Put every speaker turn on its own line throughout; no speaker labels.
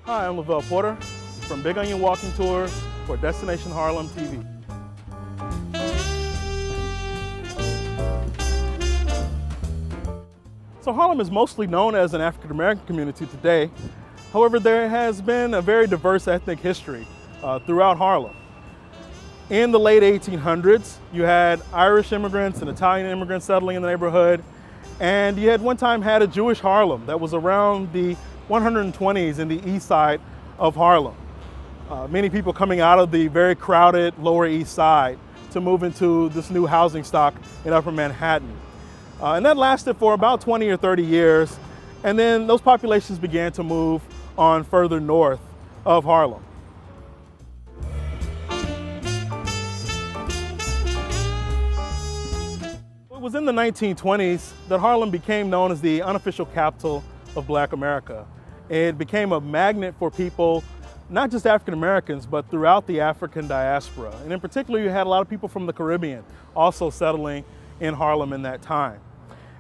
Hi, I'm Lavelle Porter from Big Onion Walking Tours for Destination Harlem TV. So Harlem is mostly known as an African American community today. However, there has been a very diverse ethnic history throughout Harlem. In the late 1800s, you had Irish immigrants and Italian immigrants settling in the neighborhood, and you had one time had a Jewish Harlem that was around the 120s in the east side of Harlem. Many people coming out of the very crowded Lower East Side to move into this new housing stock in Upper Manhattan. And that lasted for about 20 or 30 years, and then those populations began to move on further north of Harlem. It was in the 1920s that Harlem became known as the unofficial capital of Black America. It became a magnet for people, not just African Americans, but throughout the African diaspora. And in particular, you had a lot of people from the Caribbean also settling in Harlem in that time.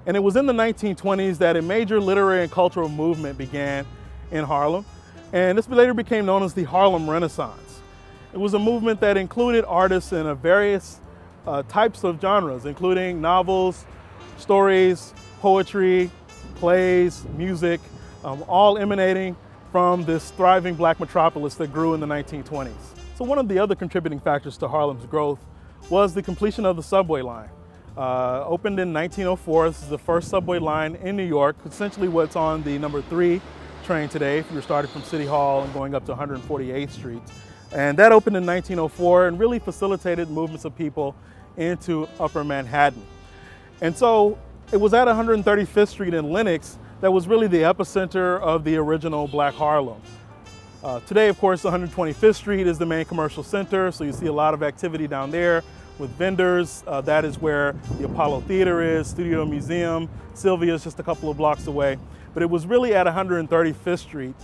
And it was in the 1920s that a major literary and cultural movement began in Harlem. And this later became known as the Harlem Renaissance. It was a movement that included artists in various types of genres, including novels, stories, poetry, plays, music, all emanating from this thriving Black metropolis that grew in the 1920s. So one of the other contributing factors to Harlem's growth was the completion of the subway line. Opened in 1904, this is the first subway line in New York, essentially what's on the number 3 train today, if you're starting from City Hall and going up to 148th Street. And that opened in 1904 and really facilitated movements of people into Upper Manhattan. And so it was at 135th Street in Lenox that was really the epicenter of the original Black Harlem. Today, of course, 125th Street is the main commercial center, so you see a lot of activity down there with vendors. That is where the Apollo Theater is, Studio Museum. Sylvia is just a couple of blocks away. But it was really at 135th Street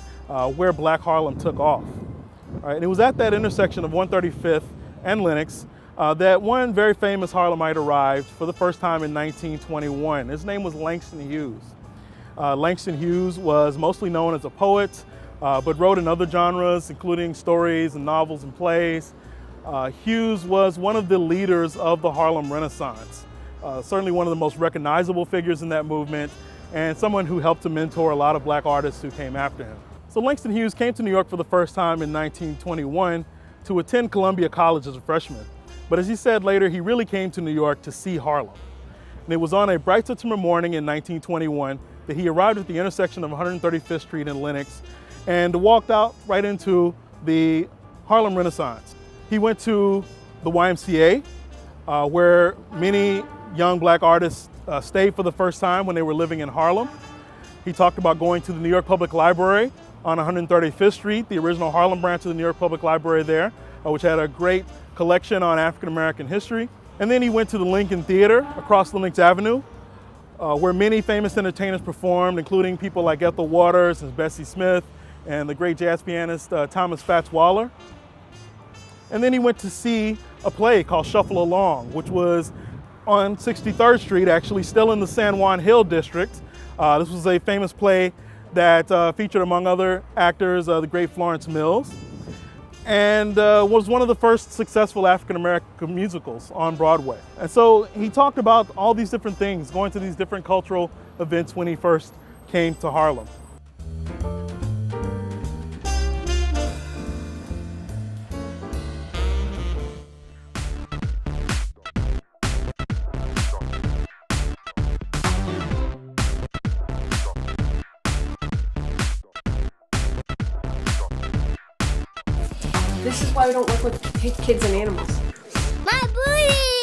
where Black Harlem took off. All right, and it was at that intersection of 135th and Lenox that one very famous Harlemite arrived for the first time in 1921. His name was Langston Hughes. Langston Hughes was mostly known as a poet, but wrote in other genres, including stories and novels and plays. Hughes was one of the leaders of the Harlem Renaissance, certainly one of the most recognizable figures in that movement, and someone who helped to mentor a lot of Black artists who came after him. So Langston Hughes came to New York for the first time in 1921 to attend Columbia College as a freshman. But as he said later, he really came to New York to see Harlem. And it was on a bright September morning in 1921 that he arrived at the intersection of 135th Street and Lenox and walked out right into the Harlem Renaissance. He went to the YMCA, where many young Black artists stayed for the first time when they were living in Harlem. He talked about going to the New York Public Library on 135th Street, the original Harlem branch of the New York Public Library there, which had a great collection on African American history. And then he went to the Lincoln Theater across Lenox Avenue, where many famous entertainers performed, including people like Ethel Waters and Bessie Smith and the great jazz pianist Thomas Fats Waller. And then he went to see a play called Shuffle Along, which was on 63rd Street, actually still in the San Juan Hill district. This was a famous play that featured, among other actors, the great Florence Mills, and was one of the first successful African-American musicals on Broadway. And so he talked about all these different things, going to these different cultural events when he first came to Harlem.
This is why we don't work with kids and animals.
My booty!